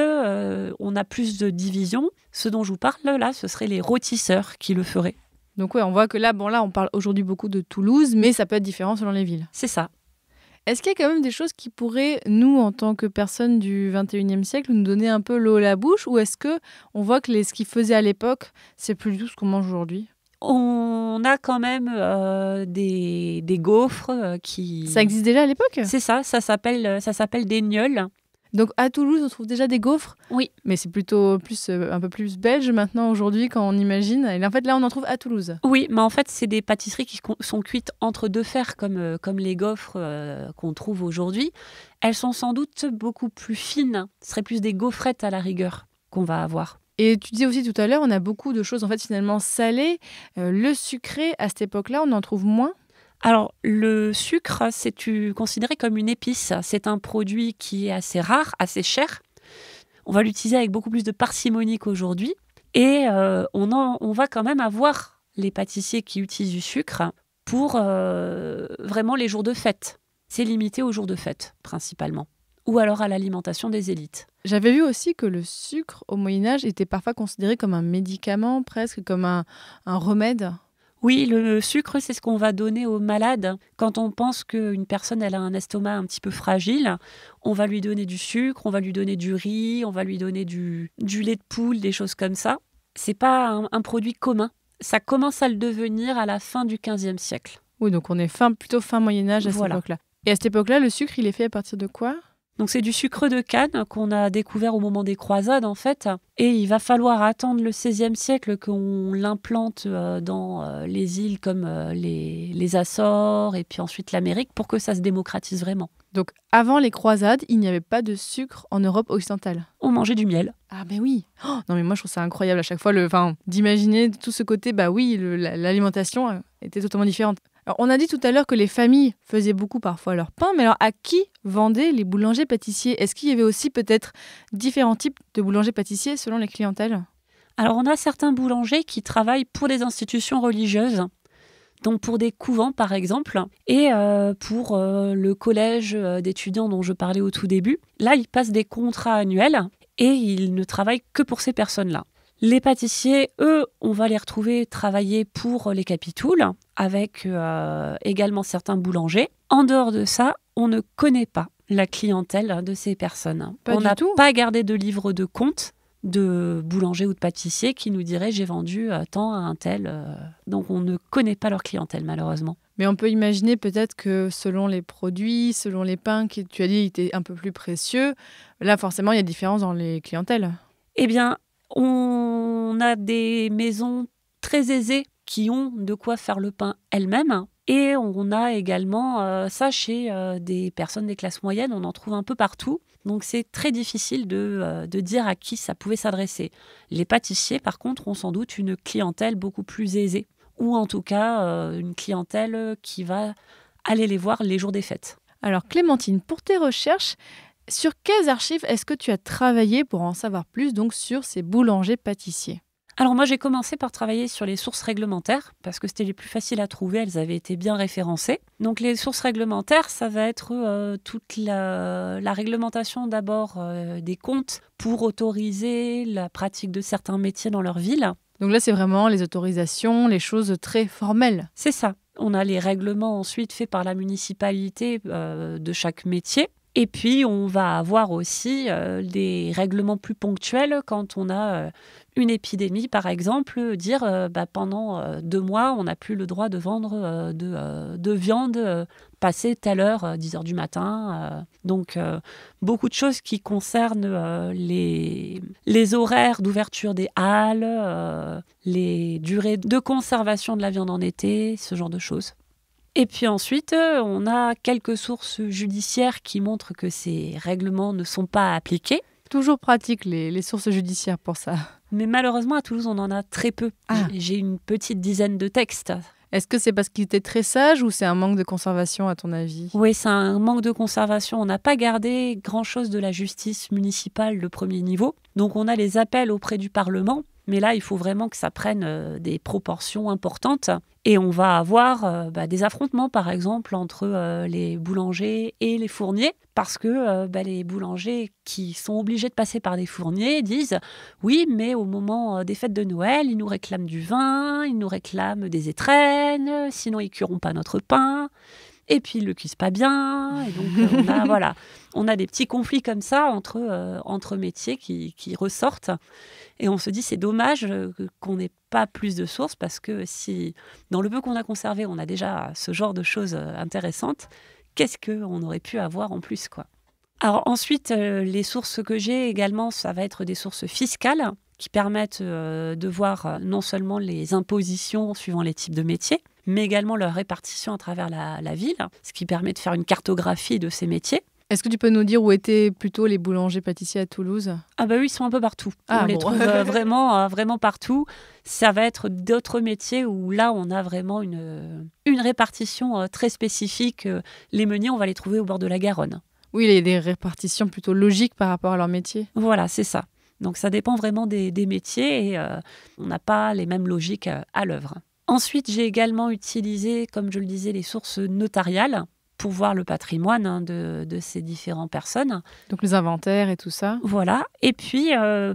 on a plus de divisions. Ce dont je vous parle, là, ce seraient les rôtisseurs qui le feraient.
Donc ouais, on voit que là, on parle aujourd'hui beaucoup de Toulouse, mais ça peut être différent selon les villes.
C'est ça.
Est-ce qu'il y a quand même des choses qui pourraient, nous, en tant que personnes du 21e siècle, nous donner un peu l'eau à la bouche ? Ou est-ce qu'on voit que ce qu'ils faisaient à l'époque, c'est plus du tout ce qu'on mange aujourd'hui ?
On a quand même des gaufres qui...
Ça existe déjà à l'époque ?
C'est ça, ça s'appelle des gnôles.
Donc à Toulouse, on trouve déjà des gaufres ?
Oui.
Mais c'est plutôt un peu plus belge maintenant aujourd'hui quand on imagine. Et en fait, là, on en trouve à Toulouse.
Oui, mais en fait, c'est des pâtisseries qui sont cuites entre deux fers comme les gaufres qu'on trouve aujourd'hui. Elles sont sans doute beaucoup plus fines. Ce serait plus des gaufrettes à la rigueur qu'on va avoir.
Et tu disais aussi tout à l'heure, on a beaucoup de choses en fait finalement salées. Le sucré, à cette époque-là, on en trouve moins ?
Alors, le sucre, c'est considéré comme une épice. C'est un produit qui est assez rare, assez cher. On va l'utiliser avec beaucoup plus de parcimonie qu'aujourd'hui. Et on va quand même avoir les pâtissiers qui utilisent du sucre pour vraiment les jours de fête. C'est limité aux jours de fête, principalement. ou alors à l'alimentation des élites.
J'avais vu aussi que le sucre au Moyen-Âge était parfois considéré comme un médicament, presque comme un remède.
Oui, le sucre, c'est ce qu'on va donner aux malades. Quand on pense qu'une personne elle a un estomac un petit peu fragile, on va lui donner du sucre, on va lui donner du riz, on va lui donner du lait de poule, des choses comme ça. C'est pas un produit commun. Ça commence à le devenir à la fin du XVe siècle.
Oui, donc on est plutôt fin Moyen-Âge à cette époque-là. Et à cette époque-là, le sucre, il est fait à partir de quoi ?
Donc c'est du sucre de canne qu'on a découvert au moment des croisades en fait. Et il va falloir attendre le XVIe siècle qu'on l'implante dans les îles comme les Açores et puis ensuite l'Amérique pour que ça se démocratise vraiment.
Donc avant les croisades, il n'y avait pas de sucre en Europe occidentale.
On mangeait du miel.
Ah ben oui. Oh, non mais moi je trouve ça incroyable à chaque fois d'imaginer tout ce côté, l'alimentation était totalement différente. Alors, on a dit tout à l'heure que les familles faisaient beaucoup parfois leur pain, mais alors à qui vendaient les boulangers-pâtissiers ? Est-ce qu'il y avait aussi peut-être différents types de boulangers-pâtissiers selon les clientèles ?
Alors on a certains boulangers qui travaillent pour des institutions religieuses, donc pour des couvents par exemple, et pour le collège d'étudiants dont je parlais au tout début. Là, ils passent des contrats annuels et ils ne travaillent que pour ces personnes-là. Les pâtissiers, eux, on va les retrouver travailler pour les capitouls, avec également certains boulangers. En dehors de ça, on ne connaît pas la clientèle de ces personnes. On n'a pas gardé de livre de compte de boulanger ou de pâtissier qui nous dirait « j'ai vendu tant à un tel ». Donc on ne connaît pas leur clientèle, malheureusement.
Mais on peut imaginer peut-être que selon les produits, selon les pains que tu as dit étaient un peu plus précieux, là forcément il y a différence dans les clientèles.
Eh bien, on a des maisons très aisées qui ont de quoi faire le pain elles-mêmes. Et on a également ça chez des personnes des classes moyennes, on en trouve un peu partout. Donc c'est très difficile de dire à qui ça pouvait s'adresser. Les pâtissiers, par contre, ont sans doute une clientèle beaucoup plus aisée. Ou en tout cas, une clientèle qui va aller les voir les jours des fêtes.
Alors Clémentine, pour tes recherches, sur quelles archives est-ce que tu as travaillé pour en savoir plus donc sur ces boulangers-pâtissiers ?
Alors moi, j'ai commencé par travailler sur les sources réglementaires parce que c'était les plus faciles à trouver, elles avaient été bien référencées. Donc les sources réglementaires, ça va être toute la réglementation d'abord des comptes pour autoriser la pratique de certains métiers dans leur ville.
Donc là, c'est vraiment les autorisations, les choses très formelles.
C'est ça. On a les règlements ensuite faits par la municipalité de chaque métier. Et puis, on va avoir aussi des règlements plus ponctuels quand on a une épidémie, par exemple, dire pendant 2 mois, on n'a plus le droit de vendre de viande passé telle heure, 10 heures du matin. Donc, beaucoup de choses qui concernent les horaires d'ouverture des halles, les durées de conservation de la viande en été, ce genre de choses. Et puis ensuite, on a quelques sources judiciaires qui montrent que ces règlements ne sont pas appliqués.
Toujours pratique les sources judiciaires pour ça.
Mais malheureusement, à Toulouse, on en a très peu. J'ai une petite dizaine de textes.
Est-ce que c'est parce qu'il était très sage ou c'est un manque de conservation à ton avis ?
Oui, c'est un manque de conservation. On n'a pas gardé grand-chose de la justice municipale de premier niveau. Donc on a les appels auprès du Parlement. Mais là, il faut vraiment que ça prenne des proportions importantes. Et on va avoir des affrontements, par exemple, entre les boulangers et les fourniers. Parce que les boulangers qui sont obligés de passer par des fourniers disent « Oui, mais au moment des fêtes de Noël, ils nous réclament du vin, ils nous réclament des étrennes, sinon ils ne cuiront pas notre pain. » Et puis, ils ne le cuisent pas bien. Et donc, on a des petits conflits comme ça entre métiers qui ressortent. Et on se dit, c'est dommage qu'on n'ait pas plus de sources parce que si, dans le peu qu'on a conservé, on a déjà ce genre de choses intéressantes, qu'est-ce qu'on aurait pu avoir en plus, quoi. Alors ensuite, les sources que j'ai également, ça va être des sources fiscales qui permettent de voir non seulement les impositions suivant les types de métiers, mais également leur répartition à travers la ville, ce qui permet de faire une cartographie de ces métiers.
Est-ce que tu peux nous dire où étaient plutôt les boulangers-pâtissiers à Toulouse ?
Ah bah oui, ils sont un peu partout. On les trouve vraiment partout. Ça va être d'autres métiers où là, on a vraiment une répartition très spécifique. Les meuniers, on va les trouver au bord de la Garonne.
Oui, il y a des répartitions plutôt logiques par rapport à leur métier.
Voilà, c'est ça. Donc ça dépend vraiment des métiers et on n'a pas les mêmes logiques à l'œuvre. Ensuite, j'ai également utilisé, comme je le disais, les sources notariales pour voir le patrimoine de ces différentes personnes.
Donc les inventaires et tout ça.
Voilà. Et puis,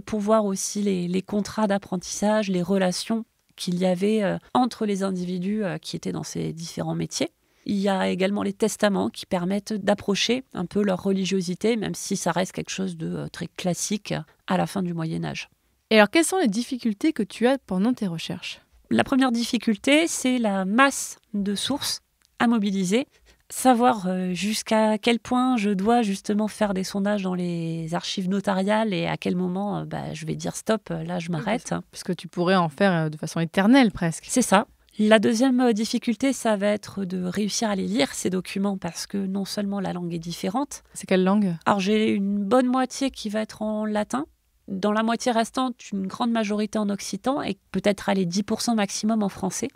pour voir aussi les contrats d'apprentissage, les relations qu'il y avait entre les individus qui étaient dans ces différents métiers. Il y a également les testaments qui permettent d'approcher un peu leur religiosité, même si ça reste quelque chose de très classique à la fin du Moyen-Âge.
Et alors, quelles sont les difficultés que tu as pendant tes recherches ?
La première difficulté, c'est la masse de sources à mobiliser. Savoir jusqu'à quel point je dois justement faire des sondages dans les archives notariales et à quel moment je vais dire stop, là je m'arrête.
Parce que tu pourrais en faire de façon éternelle presque.
C'est ça. La deuxième difficulté, ça va être de réussir à les lire, ces documents, parce que non seulement la langue est différente.
C'est quelle langue ?
Alors j'ai une bonne moitié qui va être en latin. Dans la moitié restante, une grande majorité en occitan et peut-être aller 10% maximum en français.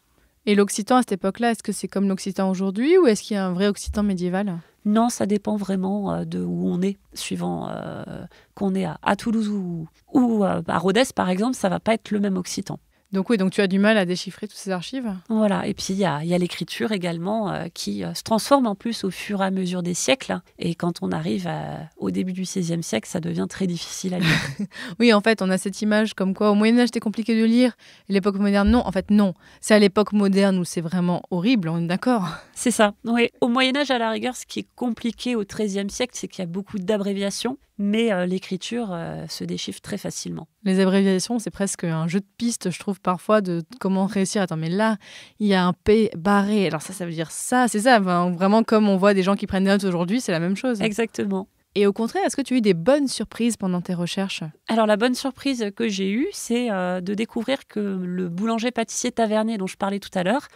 Et l'occitan à cette époque-là, est-ce que c'est comme l'occitan aujourd'hui ou est-ce qu'il y a un vrai occitan médiéval ?
Non, ça dépend vraiment de où on est, suivant qu'on est à Toulouse ou à Rodez, par exemple, ça ne va pas être le même occitan.
Donc oui, donc tu as du mal à déchiffrer toutes ces archives ?
Voilà, et puis il y a l'écriture également qui se transforme en plus au fur et à mesure des siècles. Et quand on arrive au début du XVIe siècle, ça devient très difficile à lire.
Oui, en fait, on a cette image comme quoi au Moyen-Âge, c'était compliqué de lire. Et l'époque moderne, non. En fait, non. C'est à l'époque moderne où c'est vraiment horrible, on est d'accord ?
C'est ça, oui. Au Moyen-Âge, à la rigueur, ce qui est compliqué au XIIIe siècle, c'est qu'il y a beaucoup d'abréviations. Mais l'écriture se déchiffre très facilement.
Les abréviations, c'est presque un jeu de piste, je trouve, parfois, de comment réussir. Attends, mais là, il y a un P barré. Alors ça veut dire ça, c'est ça. Enfin, vraiment, comme on voit des gens qui prennent des notes aujourd'hui, c'est la même chose.
Exactement.
Et au contraire, est-ce que tu as eu des bonnes surprises pendant tes recherches ?
Alors, la bonne surprise que j'ai eue, c'est de découvrir que le boulanger-pâtissier tavernier dont je parlais tout à l'heure,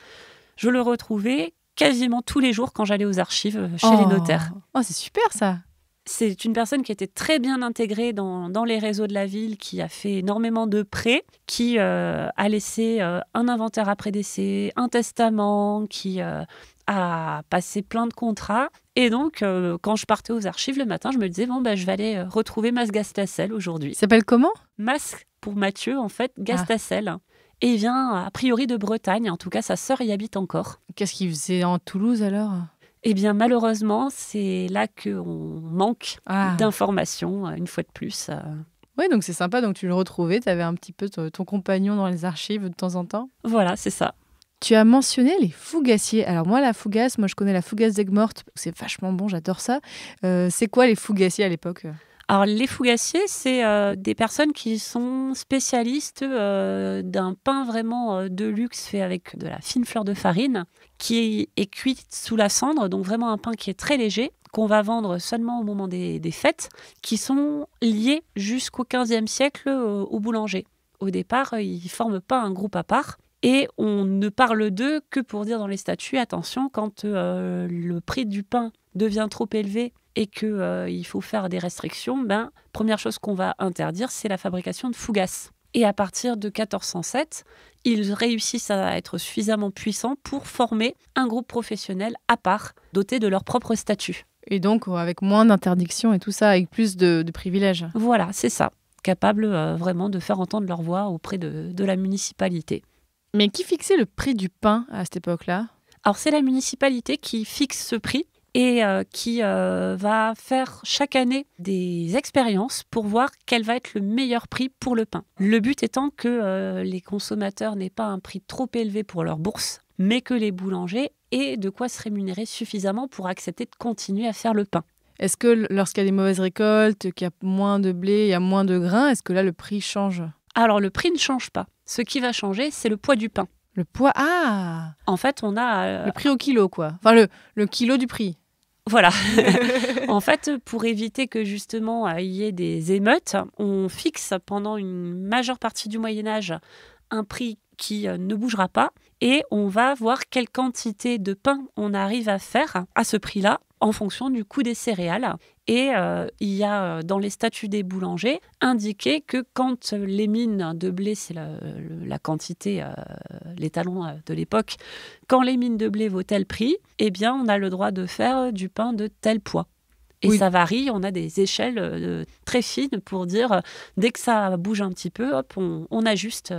je le retrouvais quasiment tous les jours quand j'allais aux archives chez les notaires.
Oh, c'est super ça !
C'est une personne qui était très bien intégrée dans les réseaux de la ville, qui a fait énormément de prêts, qui a laissé un inventaire après décès, un testament, qui a passé plein de contrats. Et donc, quand je partais aux archives le matin, je me disais, je vais aller retrouver Mas Gastassel aujourd'hui.
Il s'appelle comment ?
Mas pour Mathieu, en fait, Gastassel. Et il vient a priori de Bretagne. En tout cas, sa sœur y habite encore.
Qu'est-ce qu'il faisait en Toulouse alors ?
Eh bien, malheureusement, c'est là qu'on manque d'informations, une fois de plus.
Oui, donc c'est sympa. Donc tu le retrouvais, tu avais un petit peu ton compagnon dans les archives de temps en temps.
Voilà, c'est ça.
Tu as mentionné les fougassiers. Alors moi, la fougasse, je connais la fougasse d'Aigues-Mortes. C'est vachement bon, j'adore ça. C'est quoi les fougassiers à l'époque ?
Alors, les fougassiers, c'est des personnes qui sont spécialistes d'un pain vraiment de luxe fait avec de la fine fleur de farine qui est cuite sous la cendre, donc vraiment un pain qui est très léger, qu'on va vendre seulement au moment des fêtes, qui sont liés jusqu'au XVe siècle au boulanger. Au départ, ils ne forment pas un groupe à part. Et on ne parle d'eux que pour dire dans les statuts, attention, quand le prix du pain devient trop élevé et qu'il faut faire des restrictions, première chose qu'on va interdire, c'est la fabrication de fougasses. Et à partir de 1407, ils réussissent à être suffisamment puissants pour former un groupe professionnel à part, doté de leur propre statut.
Et donc avec moins d'interdictions et tout ça, avec plus de privilèges.
Voilà, c'est ça. Capables vraiment de faire entendre leur voix auprès de la municipalité.
Mais qui fixait le prix du pain à cette époque-là ?
Alors c'est la municipalité qui fixe ce prix et qui va faire chaque année des expériences pour voir quel va être le meilleur prix pour le pain. Le but étant que les consommateurs n'aient pas un prix trop élevé pour leur bourse, mais que les boulangers aient de quoi se rémunérer suffisamment pour accepter de continuer à faire le pain.
Est-ce que lorsqu'il y a des mauvaises récoltes, qu'il y a moins de blé, il y a moins de grains, est-ce que là le prix change ?
Alors le prix ne change pas. Ce qui va changer, c'est le poids du pain.
Le poids,
En fait, on a...
le prix au kilo, quoi. Enfin, le kilo du prix.
Voilà. En fait, pour éviter que justement il y ait des émeutes, on fixe pendant une majeure partie du Moyen-Âge un prix qui ne bougera pas et on va voir quelle quantité de pain on arrive à faire à ce prix-là en fonction du coût des céréales. Et il y a dans les statuts des boulangers indiqué que quand les mines de blé, c'est la quantité, l'étalon de l'époque, quand les mines de blé vaut tel prix, eh bien on a le droit de faire du pain de tel poids. Et ça varie, on a des échelles très fines pour dire, dès que ça bouge un petit peu, hop, on ajuste.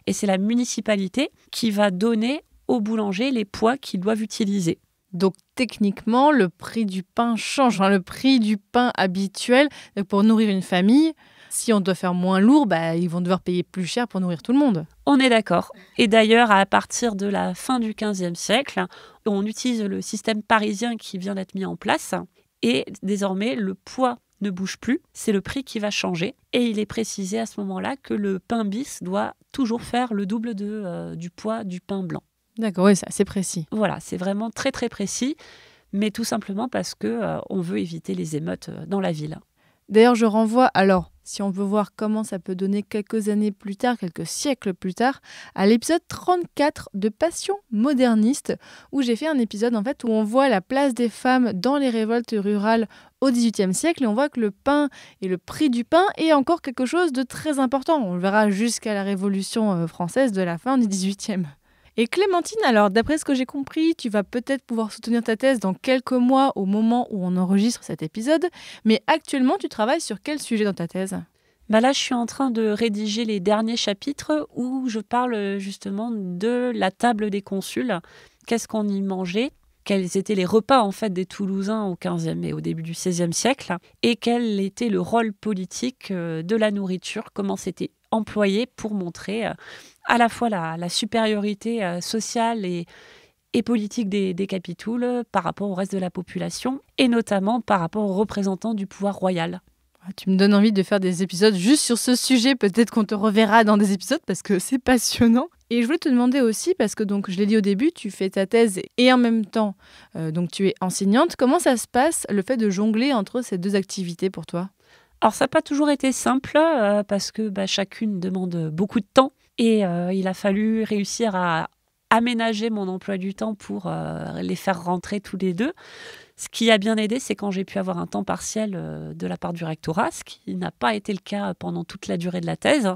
Et c'est la municipalité qui va donner aux boulangers les poids qu'ils doivent utiliser.
Donc techniquement, le prix du pain change. Le prix du pain habituel, pour nourrir une famille, si on doit faire moins lourd, ils vont devoir payer plus cher pour nourrir tout le monde.
On est d'accord. Et d'ailleurs, à partir de la fin du XVe siècle, on utilise le système parisien qui vient d'être mis en place. Et désormais, le poids ne bouge plus. C'est le prix qui va changer. Et il est précisé à ce moment-là que le pain bis doit toujours faire le double du poids du pain blanc.
D'accord, oui, c'est assez précis.
Voilà, c'est vraiment très très précis. Mais tout simplement parce qu'on veut éviter les émeutes dans la ville.
D'ailleurs, je renvoie, alors, si on veut voir comment ça peut donner quelques années plus tard, quelques siècles plus tard, à l'épisode 34 de Passion moderniste, où j'ai fait un épisode en fait où on voit la place des femmes dans les révoltes rurales au XVIIIe siècle, et on voit que le pain et le prix du pain est encore quelque chose de très important. On le verra jusqu'à la Révolution française de la fin du XVIIIe. Et Clémentine, alors d'après ce que j'ai compris, tu vas peut-être pouvoir soutenir ta thèse dans quelques mois au moment où on enregistre cet épisode, mais actuellement tu travailles sur quel sujet dans ta thèse ?
Là, je suis en train de rédiger les derniers chapitres où je parle justement de la table des consuls. Qu'est-ce qu'on y mangeait ? Quels étaient les repas en fait des Toulousains au XVe et au début du XVIe siècle ? Et quel était le rôle politique de la nourriture ? Comment c'était employé pour montrer à la fois la supériorité sociale et politique des capitouls par rapport au reste de la population, et notamment par rapport aux représentants du pouvoir royal.
Tu me donnes envie de faire des épisodes juste sur ce sujet. Peut-être qu'on te reverra dans des épisodes parce que c'est passionnant. Et je voulais te demander aussi, parce que donc, je l'ai dit au début, tu fais ta thèse et en même temps, donc tu es enseignante. Comment ça se passe, le fait de jongler entre ces deux activités pour toi ?
Alors, ça n'a pas toujours été simple parce que chacune demande beaucoup de temps. Et il a fallu réussir à aménager mon emploi du temps pour les faire rentrer tous les deux. Ce qui a bien aidé, c'est quand j'ai pu avoir un temps partiel de la part du rectorat, ce qui n'a pas été le cas pendant toute la durée de la thèse.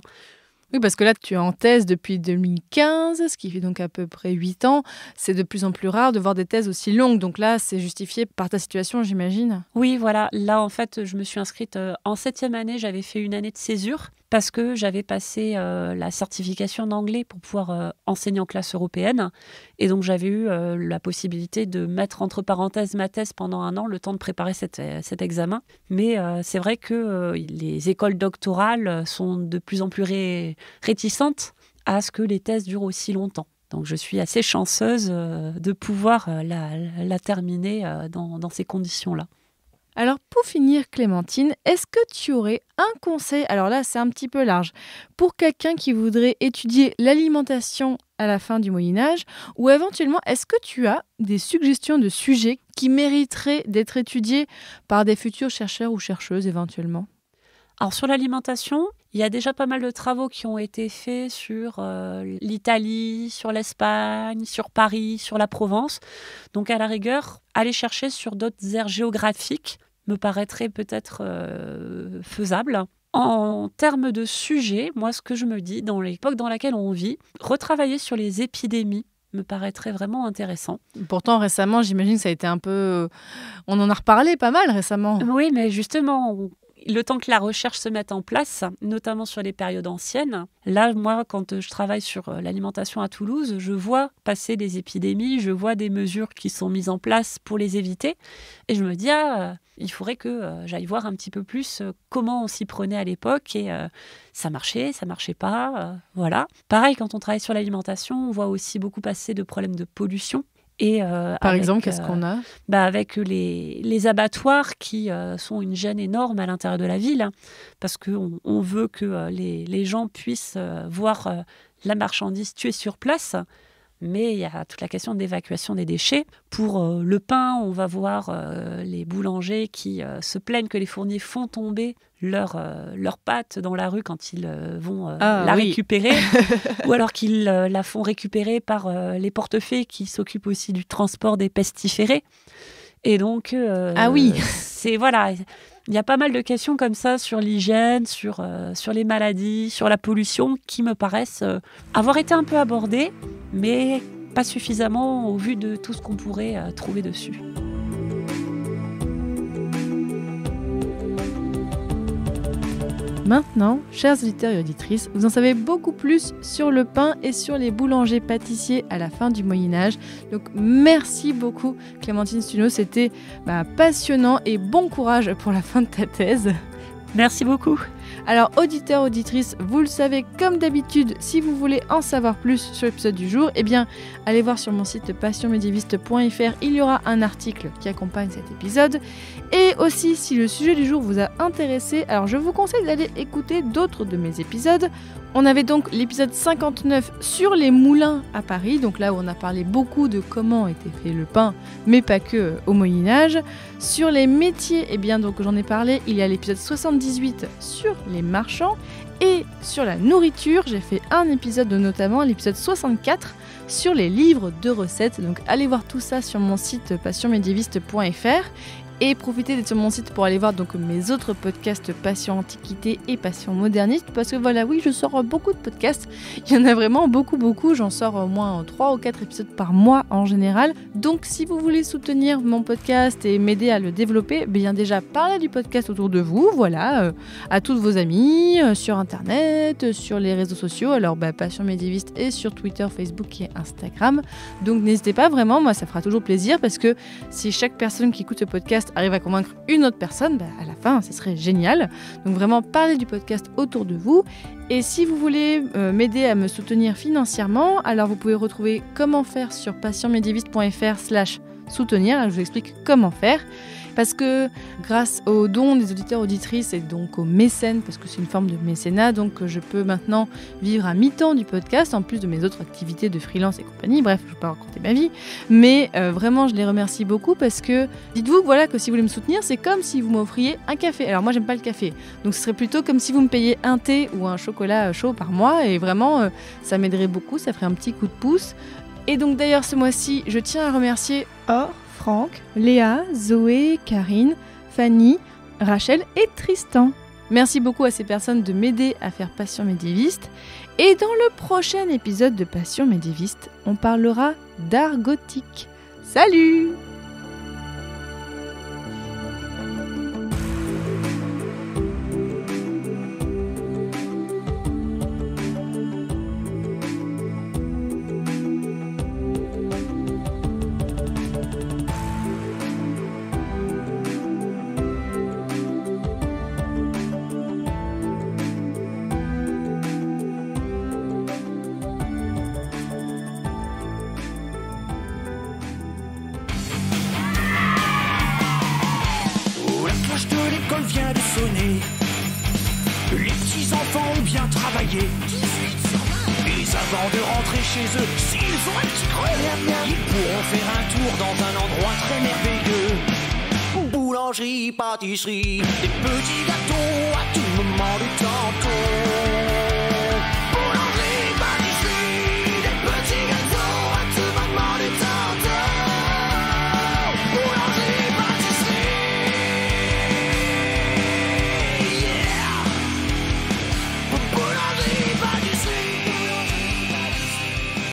Oui, parce que là, tu es en thèse depuis 2015, ce qui fait donc à peu près 8 ans. C'est de plus en plus rare de voir des thèses aussi longues. Donc là, c'est justifié par ta situation, j'imagine.
Oui, voilà. Là, en fait, je me suis inscrite en 7e année. J'avais fait une année de césure parce que j'avais passé la certification d'anglais pour pouvoir enseigner en classe européenne. Et donc, j'avais eu la possibilité de mettre entre parenthèses ma thèse pendant 1 an, le temps de préparer cet examen. Mais c'est vrai que les écoles doctorales sont de plus en plus réticentes à ce que les thèses durent aussi longtemps. Donc, je suis assez chanceuse de pouvoir la terminer dans ces conditions-là.
Alors, pour finir, Clémentine, est-ce que tu aurais un conseil, alors là, c'est un petit peu large, pour quelqu'un qui voudrait étudier l'alimentation à la fin du Moyen-Âge, ou éventuellement, est-ce que tu as des suggestions de sujets qui mériteraient d'être étudiés par des futurs chercheurs ou chercheuses éventuellement ?
Alors, sur l'alimentation, il y a déjà pas mal de travaux qui ont été faits sur l'Italie, sur l'Espagne, sur Paris, sur la Provence. Donc, à la rigueur, aller chercher sur d'autres aires géographiques me paraîtrait peut-être faisable. En termes de sujets, moi, ce que je me dis, dans l'époque dans laquelle on vit, retravailler sur les épidémies me paraîtrait vraiment intéressant.
Pourtant, récemment, j'imagine que ça a été un peu... On en a reparlé pas mal récemment.
Oui, mais justement... Le temps que la recherche se mette en place, notamment sur les périodes anciennes, là, moi, quand je travaille sur l'alimentation à Toulouse, je vois passer des épidémies, je vois des mesures qui sont mises en place pour les éviter. Et je me dis, il faudrait que j'aille voir un petit peu plus comment on s'y prenait à l'époque. Et ça marchait pas. Voilà. Pareil, quand on travaille sur l'alimentation, on voit aussi beaucoup passer de problèmes de pollution. Et
par exemple, qu'est-ce qu'on a ?
Avec les abattoirs qui sont une gêne énorme à l'intérieur de la ville, parce qu'on veut que les gens puissent voir la marchandise tuée sur place. Mais il y a toute la question d'évacuation des déchets. Pour le pain, on va voir les boulangers qui se plaignent que les fourniers font tomber leur pâte dans la rue quand ils vont récupérer. Ou alors qu'ils la font récupérer par les portefaix qui s'occupent aussi du transport des pestiférés. Et donc, c'est voilà... Il y a pas mal de questions comme ça sur l'hygiène, sur les maladies, sur la pollution qui me paraissent avoir été un peu abordées, mais pas suffisamment au vu de tout ce qu'on pourrait trouver dessus.
Maintenant, chers auditeurs et auditrices, vous en savez beaucoup plus sur le pain et sur les boulangers-pâtissiers à la fin du Moyen-Âge. Donc merci beaucoup Clémentine Stuno, c'était passionnant et bon courage pour la fin de ta thèse.
Merci beaucoup.
Alors auditeurs, auditrices, vous le savez comme d'habitude, si vous voulez en savoir plus sur l'épisode du jour, eh bien allez voir sur mon site passionmédiéviste.fr, il y aura un article qui accompagne cet épisode. Et aussi, si le sujet du jour vous a intéressé, alors je vous conseille d'aller écouter d'autres de mes épisodes. On avait donc l'épisode 59 sur les moulins à Paris, donc là où on a parlé beaucoup de comment était fait le pain, mais pas que au Moyen-Âge. Sur les métiers, eh bien donc j'en ai parlé, il y a l'épisode 78 sur les marchands. Et sur la nourriture, j'ai fait un épisode notamment, l'épisode 64, sur les livres de recettes. Donc allez voir tout ça sur mon site passionmédiéviste.fr. Et profitez d'être sur mon site pour aller voir donc mes autres podcasts Passion Antiquité et Passion Moderniste, parce que voilà, oui, je sors beaucoup de podcasts, il y en a vraiment beaucoup, j'en sors au moins 3 ou 4 épisodes par mois en général. Donc si vous voulez soutenir mon podcast et m'aider à le développer, bien déjà parlez du podcast autour de vous, voilà, à tous vos amis, sur internet, sur les réseaux sociaux, alors Passion Médiéviste et sur Twitter, Facebook et Instagram. Donc n'hésitez pas, vraiment, moi ça fera toujours plaisir, parce que si chaque personne qui écoute ce podcast arrive à convaincre une autre personne, à la fin, ce serait génial. Donc vraiment, parlez du podcast autour de vous. Et si vous voulez m'aider à me soutenir financièrement, alors vous pouvez retrouver comment faire sur passionmédiéviste.fr/soutenir. Je vous explique comment faire. Parce que grâce aux dons des auditeurs auditrices et donc aux mécènes, parce que c'est une forme de mécénat, donc je peux maintenant vivre à mi-temps du podcast, en plus de mes autres activités de freelance et compagnie. Bref, je ne vais pas raconter ma vie, mais vraiment je les remercie beaucoup, parce que dites-vous que si vous voulez me soutenir, c'est comme si vous m'offriez un café. Alors moi j'aime pas le café, donc ce serait plutôt comme si vous me payiez un thé ou un chocolat chaud par mois, et vraiment ça m'aiderait beaucoup, ça ferait un petit coup de pouce. Et donc d'ailleurs ce mois-ci, je tiens à remercier Franck, Léa, Zoé, Karine, Fanny, Rachel et Tristan. Merci beaucoup à ces personnes de m'aider à faire Passion Médiéviste. Et dans le prochain épisode de Passion Médiéviste, on parlera d'art gothique. Salut!
Vient de sonner. Les petits enfants ont bien travaillé. 18 sur 20. Et avant de rentrer chez eux, s'ils ont un petit creux, ils pourront faire un tour dans un endroit très merveilleux. Boulangerie, pâtisserie, des petits gâteaux à tout moment du tantôt.